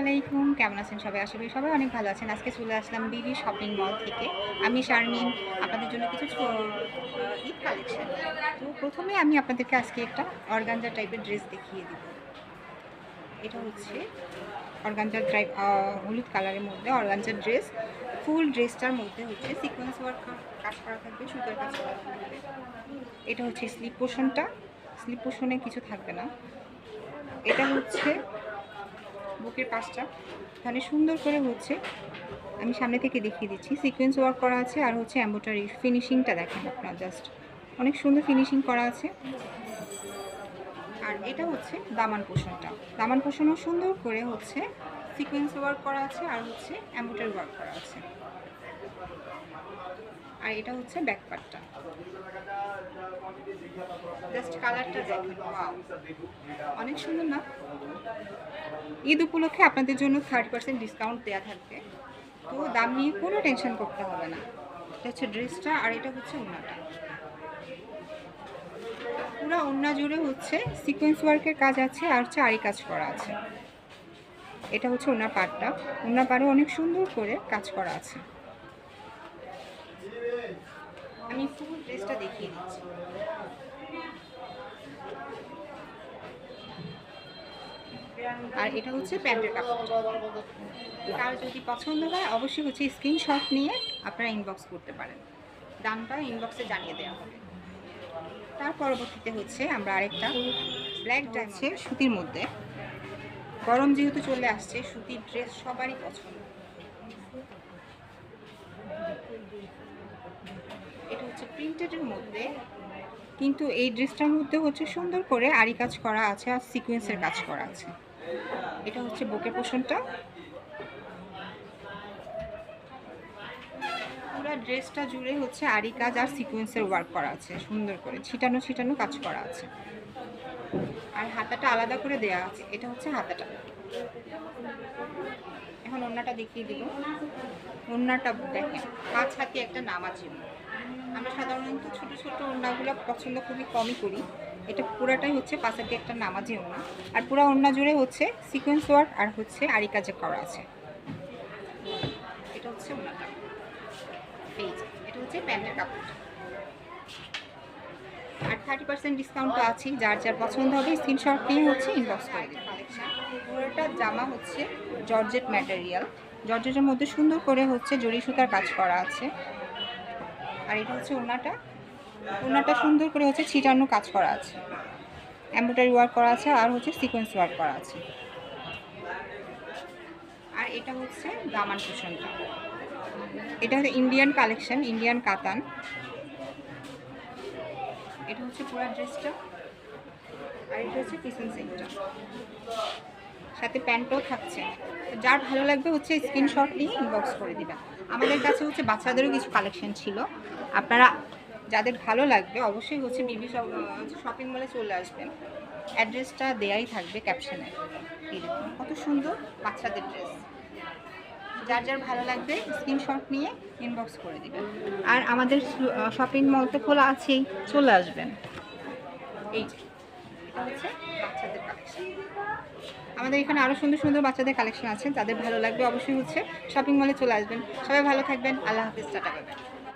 আলাইকুম, কেমন আছেন সবাই? আশা করি সবাই অনেক ভালো আছেন। আজকে চলে আসলাম বিডি শপিং মল থেকে। আমি শারমিন, আপনাদের জন্য কিছু ঈদ কালেকশন। তো প্রথমে আমি আপনাদেরকে আজকে একটা অর্গানজা টাইপের ড্রেস দেখিয়ে দিব। এটা হচ্ছে অর্গানজার টাইপ, হলুদ কালারের মধ্যে অর্গানজার ড্রেস। ফুল ড্রেসটার মধ্যে হচ্ছে সিকোয়েন্স ওয়ার্ক কাজ করা থাকবে, সুতার কাজ করা থাকবে। এটা হচ্ছে স্লিপ পোর্শনটা, স্লিপ পোর্শনে কিছু থাকবে না। এটা হচ্ছে বুকের পাশটা, এখানে সুন্দর করে হচ্ছে, আমি সামনে থেকে দেখিয়ে দিচ্ছি, সিকোয়েন্স ওয়ার্ক করা আছে আর হচ্ছে এমব্রয়ডারি ফিনিশিংটা দেখেন আপনারা, জাস্ট অনেক সুন্দর ফিনিশিং করা আছে। আর এটা হচ্ছে দামান পোর্শনটা, দামান পোর্শনও সুন্দর করে হচ্ছে সিকোয়েন্স ওয়ার্ক করা আছে আর হচ্ছে এমব্রয়ডারি ওয়ার্ক করা আছে। আর এটা হচ্ছে ব্যাক পার্টটা, জাস্ট কালারটা দেখেন, ওয়াও অনেক সুন্দর না? ঈদ উপলক্ষে আপনাদের জন্য 30% ডিসকাউন্ট দেওয়া থাকবে, তো দাম নিয়ে কোনো টেনশন করতে হবে না। এটা হচ্ছে ড্রেসটা আর এটা হচ্ছে ওড়নাটা। পুরো ওড়না জুড়ে হচ্ছে সিকোয়েন্স ওয়ার্কের কাজ আছে আর হচ্ছে আরি কাজ করা আছে। এটা হচ্ছে ওড়নার পাড়টা, ওড়নার পাড়ে অনেক সুন্দর করে কাজ করা আছে। আমি ফুল ড্রেসটা দেখিয়ে দিচ্ছি। আর এটা হচ্ছে প্যান্টের কাপড়। কার যদি পছন্দ হয় অবশ্যই হচ্ছে স্ক্রিনশট নিয়ে আপনারা ইনবক্স করতে পারেন, দামটা ইনবক্সে জানিয়ে দেওয়া হবে। তার পরবর্তীতে হচ্ছে আমরা আরেকটা ব্ল্যাক আছে সুতির মধ্যে, গরম যেহেতু চলে আসছে, সুতির ড্রেস সবারই পছন্দ। এটা হচ্ছে প্রিন্টেডের মধ্যে, কিন্তু এই ড্রেসটার মধ্যে হচ্ছে সুন্দর করে আরি কাজ করা আছে আর সিকোয়েন্সের কাজ করা আছে। এটা হচ্ছে বুকের পোর্শনটা, পুরো ড্রেসটা জুড়ে হচ্ছে আরি কাজ আর সিকোয়েন্সের ওয়ার্ক করা আছে, সুন্দর করে ছিটানো ছিটানো কাজ করা আছে। আর হাতাটা আলাদা করে দেয়া আছে, এটা হচ্ছে হাতাটা। এখন ওড়নাটা দেখিয়ে দিব। ওড়নাটা দেখেন, 5 হাতি একটা নামাজি। আমরা সাধারণত ছোট ছোট ওড়নাগুলো পছন্দ খুবই কমই করি, এটা পুরাটাই হচ্ছে 5 হাতি একটা নামাজি ওড়না। আর পুরো ওড়না জুড়ে হচ্ছে সিকোয়েন্স ওয়ার্ক আর হচ্ছে আরি কাজে করা আছে। এটা হচ্ছে ওড়নাটা, এই যে এটা হচ্ছে প্যান্টের কাপড়। আর 30% ডিসকাউন্ট তো আছেই, যার যার পছন্দ হবে স্ক্রিনশট নিয়ে হচ্ছে ইনবক্স করে দিন। পুরোটা জামা হচ্ছে জর্জেট ম্যাটেরিয়াল, জর্জেটের মধ্যে সুন্দর করে হচ্ছে জরি সুতার কাজ করা আছে। আর এটা হচ্ছে ওড়নাটা, ওড়নাটা সুন্দর করে হচ্ছে ছিটানো কাজ করা আছে, এমব্রয়ডারি ওয়ার্ক করা আছে আর হচ্ছে সিকোয়েন্স ওয়ার্ক করা আছে। আর এটা হচ্ছে দামান পোর্শনটা, এটা হচ্ছে ইন্ডিয়ান কালেকশন, ইন্ডিয়ান কাতান। এটা হচ্ছে পুরো ড্রেসটা আর এটা হচ্ছে পিছন সাইডটা, সাথে প্যান্টও থাকছে। যার ভালো লাগবে হচ্ছে স্ক্রিনশট নিয়ে ইনবক্স করে দিবেন। আমাদের কাছে হচ্ছে বাচ্চাদেরও কিছু কালেকশন ছিল, আপনারা যাদের ভালো লাগবে অবশ্যই হচ্ছে বিবি শপিং মলে চলে আসবেন, অ্যাড্রেসটা দেয়াই থাকবে ক্যাপশনে। কত সুন্দর বাচ্চাদের ড্রেস, যার যার ভালো লাগবে স্ক্রিনশট নিয়ে ইনবক্স করে দিবেন। আর আমাদের শপিং মল তো খোলা আছেই, চলে আসবেন। এই যে এটা হচ্ছে বাচ্চাদের কালেকশন, আমাদের এখানে আরও সুন্দর সুন্দর বাচ্চাদের কালেকশন আছে, যাদের ভালো লাগবে অবশ্যই হচ্ছে শপিং মলে চলে আসবেন। সবাই ভালো থাকবেন, আল্লাহ হাফিজ, টাটা।